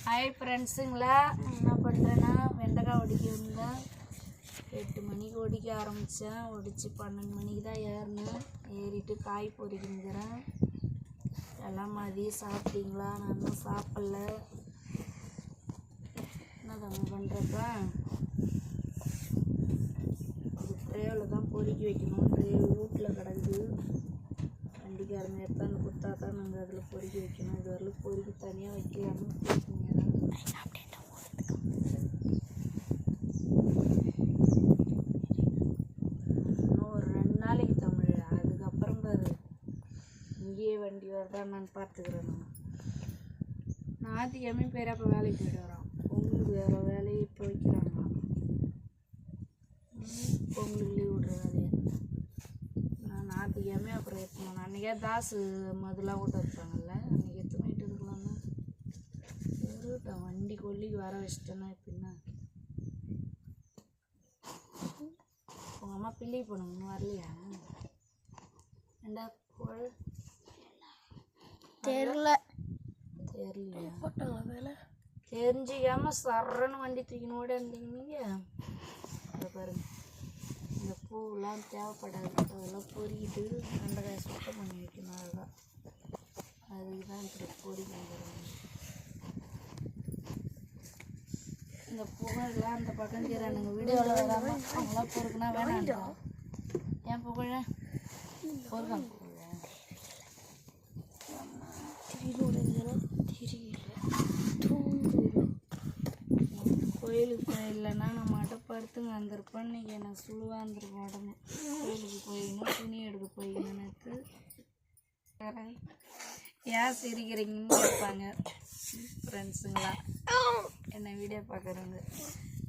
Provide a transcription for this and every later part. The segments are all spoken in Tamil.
ஹாய் ஃப்ரெண்ட்ஸுங்களா, என்ன பண்ணுறேன்னா வெண்டைக்காய் ஒடிக்க வந்தேன். 8 மணிக்கு ஒடிக்க ஆரம்பித்தேன். ஒடிச்சு 12 மணிக்கு தான் ஏறினேன். ஏறிட்டு காய் பொறிக்கிங்கிறேன். எல்லாம் மதியம் சாப்பிட்டீங்களா? நான் இன்னும் சாப்பிட்ல. என்ன தம்பி பண்ணுறப்ப இது ட்ரேவில் தான் பொறுக்கி வைக்கணும். ட்ரே வீட்டில் கிடக்குது. வண்டிக்காரங்க எடுத்தாந்து கொடுத்தா தான் நாங்கள் அதில் பொறுக்கி வைக்கணும். இது வரலும் பொறுக்கி தனியாக வைக்கலாம்னு இன்னும் ஒரு 2 நாளைக்கு தமிழ். அதுக்கப்புறம் பாரு இங்கேயே வண்டி வரதான் நான் பார்த்துக்கிறேன். நான் ஞாயிற்றுக்கிழமை பேரப்ப வேலைக்கு போய்ட்டு வரோம். பொங்கலுக்கு வேறு வேலையை இப்போ வைக்கிறாங்க. பொங்கலுக்கு லீவ் விட்ற வேலையை நான் ஞாயிற்றுக்கிழமை அப்புறம் எடுத்துக்கணும். அன்றைக்கே தாசு மதுலாம் விட்டு வைப்பாங்கல்ல, அன்றைக்கி எடுத்து போயிட்டு இருக்கலாம்னா இருக்கட்டும். வண்டி கொல்லிக்கு வர வச்சிட்டேன்னா எப்படின்னா உங்கள் அம்மா பிள்ளை போனோம்னு வரலையா? ஏண்டா தெரியலையா? தெரிஞ்சிக்காம சர்றன்னு வண்டி தூக்கின்னு ஓட இருந்தீங்க. அதை பாருங்க, இந்த பூவெலாம் தேவைப்படாது. அதெல்லாம் பொறிக்கிட்டு வெண்டைக்காய் சுத்தம் பண்ணி வைக்கணும். அதுதான் அதுக்கு தான் இப்படி பொறிக்கிறாங்க. இந்த புகழெலாம் அந்த பக்கம் செய்கிறானுங்க. வீடியோவில் வராமல் அவங்களாம் பொறுக்குனா வேணாண்டா. ஏன் புகழ பொறுக்காங்க? கோயிலுக்கு போயிடலன்னா நான் மட்டும் படுத்துங்க வந்திருப்பேன். இன்றைக்கி எனக்கு சுழுவாக இருந்திருப்பேன் உடம்பு. கோயிலுக்கு போயிக்கணும், துணி எடுக்க போய்க்கணும். எனக்கு ஏன் சிரிக்கிறீங்கன்னு கேட்பாங்க ஃப்ரெண்ட்ஸுங்களா, என்னை வீடியோ பார்க்குறவங்க.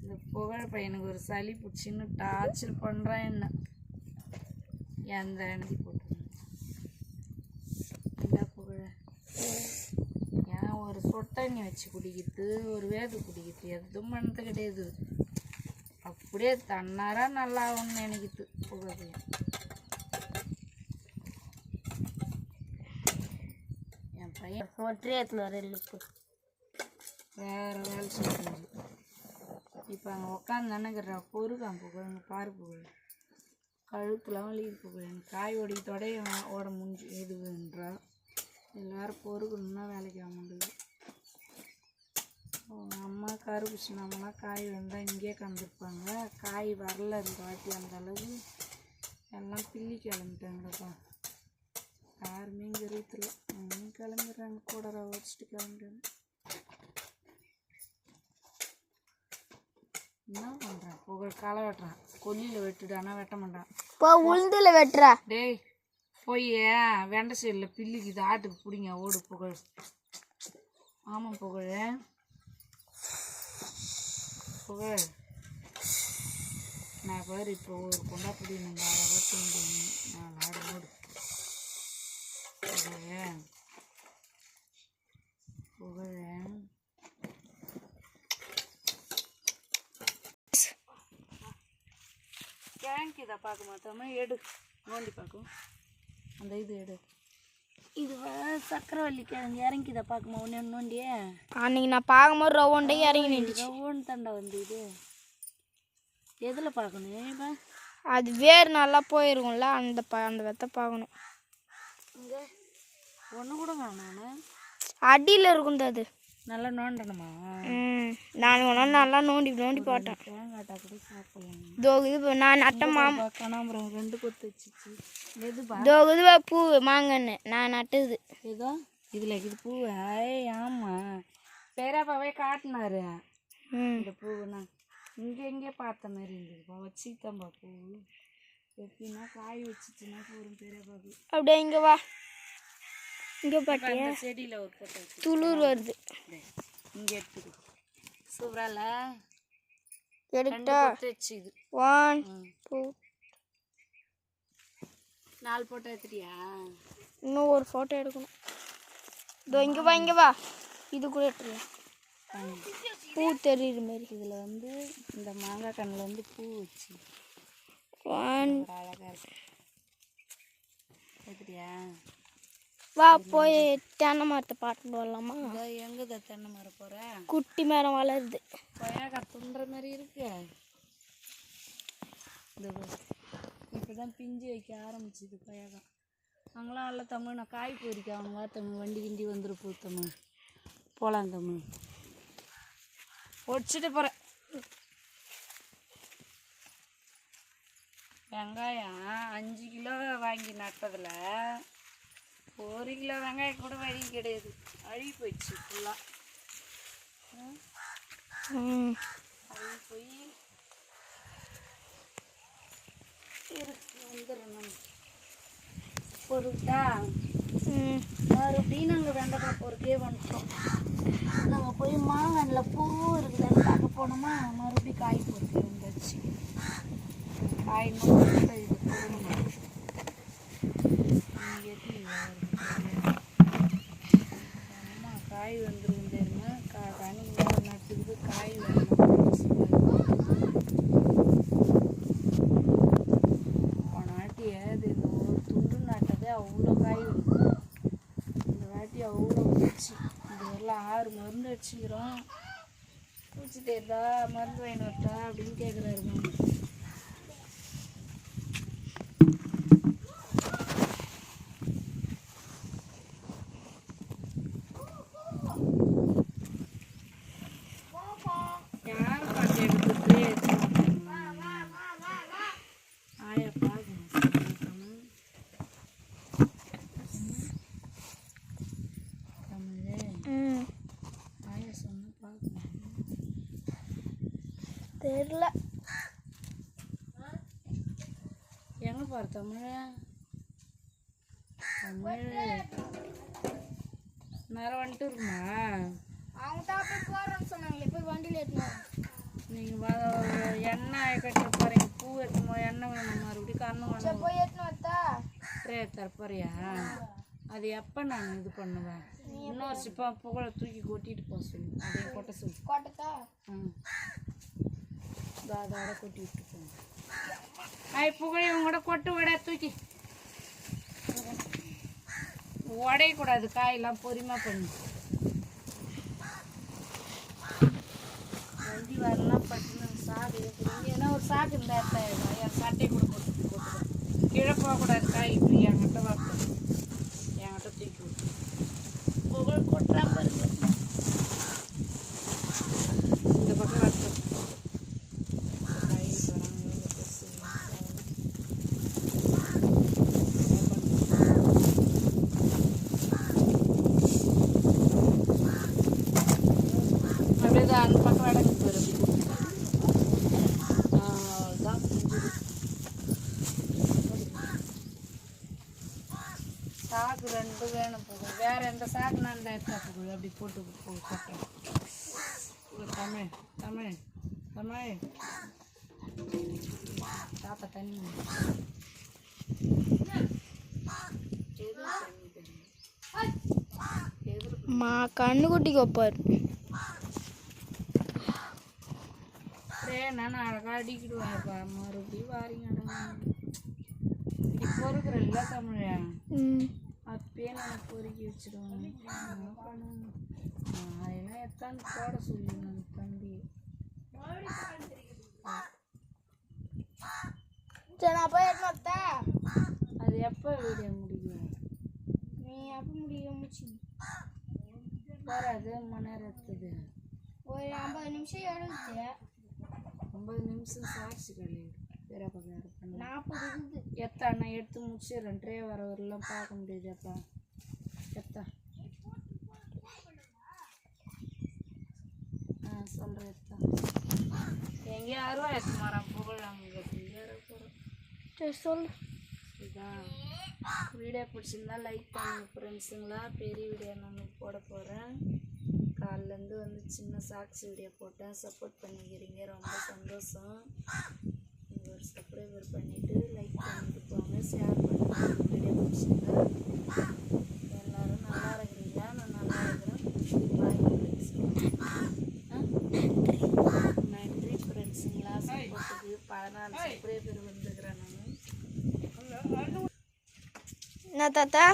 இந்த புகழ் பையனுக்கு ஒரு சளி பிடிச்சின்னு டார்ச்சர் பண்ணுறான். என்ன எந்த எழுதி போட்டு என்ன புகழ ஏன் ஒரு சொட்டண்ணி வச்சு குடிக்கிறது, ஒரு வேது குடிக்கிறது எதுவும் பண்ணது கிடையாது. அப்படியே தன்னாரா நல்லா ஆகும்னு நினைக்கிது புகழ். என் பையன் ஒற்றே வேறு வேலை செய்யணும். இப்போ அங்கே உட்காந்து நினைக்கிறா பொறுக்கான் புகழ். பாரு புகழ், கழுத்துலாம் வலிக்குது புகழ். எனக்கு காய் ஓடிக்கத்தோட ஓட முடிஞ்சு இதுன்றா. எல்லோரும் பொறுக்கணுன்னா வேலைக்கு ஆக முடியுது. அவங்க அம்மா கருப்புச்சு நம்மளாம் காய் வந்தால் இங்கேயே கலந்துருப்பாங்க. காய் வரல இந்த வாட்டி அந்த அளவு. எல்லாம் பில்லி கிளம்பிட்டாங்கப்பா. யாருமே இங்கே ரீத்தில் கிளம்பிடுறாங்க. கூட வச்சுட்டு கிளம்பிட்டாங்க. என்ன பண்ணுறான் புகழ்? களை வெட்டுறான். கொல்லியில் வெட்டுடு, ஆனால் வெட்ட மாட்டான். இப்போ உளுந்தில் வெட்டுறா. டேய் போய் வெண்டை சைடில் பில்லிக்கு இது ஆட்டுக்கு பிடிங்க ஓடு புகழ். ஆமாம் புகழ். புகழ் நான் பாரு இப்போ ஒரு கொண்டா பிடிக்கணும். 4 ஆடு ஓடு புகழ். புகழ் கேங்க் இதை பார்க்க மாட்டோமா? எடு நோண்டி பார்க்கும். அந்த இது எடு. இது சக்கரவள்ளி கிழங்கு இறங்கி இதை பார்க்குமா? ஒன்று நோண்டியே அன்றைக்கி நான் பார்க்கும்போது ரவுண்டே இறங்கி நின்றுச்சு. ரவுண்ட் தண்டை வந்து இது எதில் பார்க்கணும்? இப்போ அது வேறு நல்லா போயிருக்கும்ல, அந்த வெத்தை பார்க்கணும். இங்கே ஒன்று கூட வேணாம், அடியில் இருக்கும். அது நல்லா நோண்டணுமா? நான் ஒன்றா நல்லா நோண்டி போட்டேன். தேங்காட்டா கூட சாப்பிடலாம். இது நான் நட்டமா கனாம்பரம் 2 கொத்து வச்சிச்சு. இதுவா பூ மாங்கன்னு நான் நட்டுது. ஏதோ இதில் இது பூ. ஆமாம், பேராப்பாவே காட்டினாரு இந்த பூவுண்ணா. இங்கே பார்த்த மாதிரி இருந்ததுப்பா. வச்சுக்கிட்டேன்ப்பா பூ. எப்படின்னா காய் வச்சுச்சுன்னா போகும் பேராப்பாவுக்கு. அப்படியே இங்கே வா. இங்கே பாட்டியா செடியில் ஒரு போட்டோ துளுர் வருது. இங்கே எடுத்துக்கு. சூப்பரால எடுத்தா வச்சுது. 1 2 4 ஃபோட்டோ எடுத்துட்டியா? இன்னும் ஒரு ஃபோட்டோ எடுக்கணும். இதோ இங்கே வா. இது கூட எடுத்துருவேன். பூ தெரியுற மாதிரி. இதில் வந்து இந்த மாங்காய் கண்ணில் வந்து பூ வச்சு 1 அழகாக இருக்கு. எடுத்துட்டியா? வா போய் தென்னை மரத்தை பார்த்து போடலாமா? எங்கே தென்னை மரம் போகிற? குட்டி மரம் வளருது. கொய்யாக்கா துண்டுற மாதிரி இருக்கு. இப்போ தான் பிஞ்சு வைக்க ஆரம்பிச்சிது கொய்யாக்கா. அங்கெல்லாம் நல்ல தமிழ் நான் காய் போயிருக்க அவங்க தமிழ் வண்டி கிண்டி வந்துட போகுது தமிழ். போகலாம் தமிழ் ஒடிச்சிட்டு போகிறேன். வெங்காயம் 5 கிலோ வாங்கி நட்டதில் 1 கிலோ வெங்காயம் கூட வழி கிடையாது, அழுகி போயிடுச்சு ஃபுல்லாக. அழுகி போய் வந்துடுறேன் பொருட்டா. மறுபடியும் நாங்கள் வெண்டைக்காய் பொறுக்கே வந்துட்டோம். நாங்கள் போய் மாங்கனில் பூ இருக்குதுன்னு பார்க்க போனோமா, மறுபடியும் காய் பொறுக்க வந்துடுச்சு. காய் இது போடணும். காய் வந்துடும் தெரியுமா? கனி நட்டுக்குது காய் வரணும். போனாட்டி அது துண்டு நட்டதே அவ்வளோ காய் வருது. இந்த வாட்டி அவ்வளோ பூச்சி. இந்த வரலாம் 6 மருந்து அடிச்சுக்கிறோம். பூச்சி தேர்தா மருந்து வாங்கி வரட்டா அப்படின்னு கேட்குறாரு மாமா. தெரியல எங்க பாரு தமிழ் நேரம் வந்துட்டு இருக்குமா? அவங்க தான் போய் போகிறேன்னு சொன்னாங்களே, போய் வண்டியில் ஏற்றணும். நீங்கள் எண்ணெய் கட்ட போகிறீங்க, பூ ஏற்றணும், எண்ணெய் வேணும், மறுபடியும் கண்ணு வேணும். போய் ஏற்றணும் வத்தா ட்ரே தரப்போறியா? அது எப்போ நான் இது பண்ணுவேன்? இன்னொரு சிப்பா புகழை தூக்கி கொட்டிட்டு போக சொல்லு. அதையும் கொட்ட சொல்லு. கொட்டத்தா? அதோட கொட்டி விட்டு போங்க. புகழை உங்களோட கொட்டு விட தூக்கி உடையக்கூடாது. காயெல்லாம் பொறுமையாக பண்ணு. வண்டி வரலாம் பட்டுன்னு சாக்கு ஏற்றுறீங்க. ஏன்னா ஒரு சாக்கு இருந்தால் என் சட்டை கூட போட்டுருக்கோம். கீழே போகக்கூடாது. காய் இப்படி என்கிட்ட வரட்டும், என்கிட்ட தூக்கி விட்டு புகழ் கொட்டுறா பாருங்க. இந்த பக்கம் வரட்டும். அந்த பக்கம் இடங்கு போயிடும். தான் சாக்கு 2 வேணும் போகும். வேற எந்த சாக்கு நான் இந்த எடுத்தா போகுது. அப்படி போட்டு கொட்டுறேன். தமிழ் தமிழ் தமிழ் தாத்தா தண்ணி கண்ணுக்குட்டிக்கு வைப்பார். நான் அழகாக அடிக்கிடுவேன்ப்பா. மறுபடியும் வாரிங்க இப்படி பொறுக்கிறல்ல தமிழ, அப்பயே நான் பொறுக்கி வச்சிடுவேன். அதெல்லாம் எத்தாந்து போட சொல்லிடணும் தம்பி. அது எப்போ வீடியோ முடியும்? நீ எப்போ முடிச்சு வராது. மணி நேரம் எடுத்தது ஒரு 50 நிமிஷம் எடுத்து. 50 நிமிஷம் சாட்சி கிடையாது. வேற பக்கம் 40 எத்தா நான் எடுத்து முடிச்சிடுறேன். ட்ரே வரலாம் பார்க்க முடியாது. அப்பா எத்தா சொல்கிறேன். எத்தா எங்கேயும் 60 எடுத்து மாறான் புகழ். அங்கே போகிறோம். சொல்லு. இதான் வீடியோ பிடிச்சிருந்தா லைக் பண்ணுங்க ஃப்ரெண்ட்ஸுங்களா. பெரிய வீடியோ நான் போட போகிறேன். காலிலேருந்து சின்ன சாக்ஸ் வீடியோ போட்டேன். சப்போர்ட் பண்ணிக்கிறீங்க, ரொம்ப சந்தோஷம். நீங்கள் ஒரு சப்ஸ்கிரைபர் பண்ணிவிட்டு லைக் பண்ணிட்டு போங்க, ஷேர் பண்ணுங்கள். வீடியோ பிடிச்சிருந்தா எல்லோரும் நல்லா இருக்கிறீங்களா? நான் நல்லா இருக்கிறேன். Bye friends. நன்றி ஃப்ரெண்ட்ஸுங்களா. சப்போர்ட்டுக்கு 14 சப்ஸ்கிரைபர் வந்துக்கிறேன் நான். என்ன தாத்தா?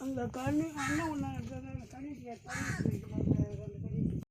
அந்த தண்ணி அண்ணன் ஒன்று தண்ணி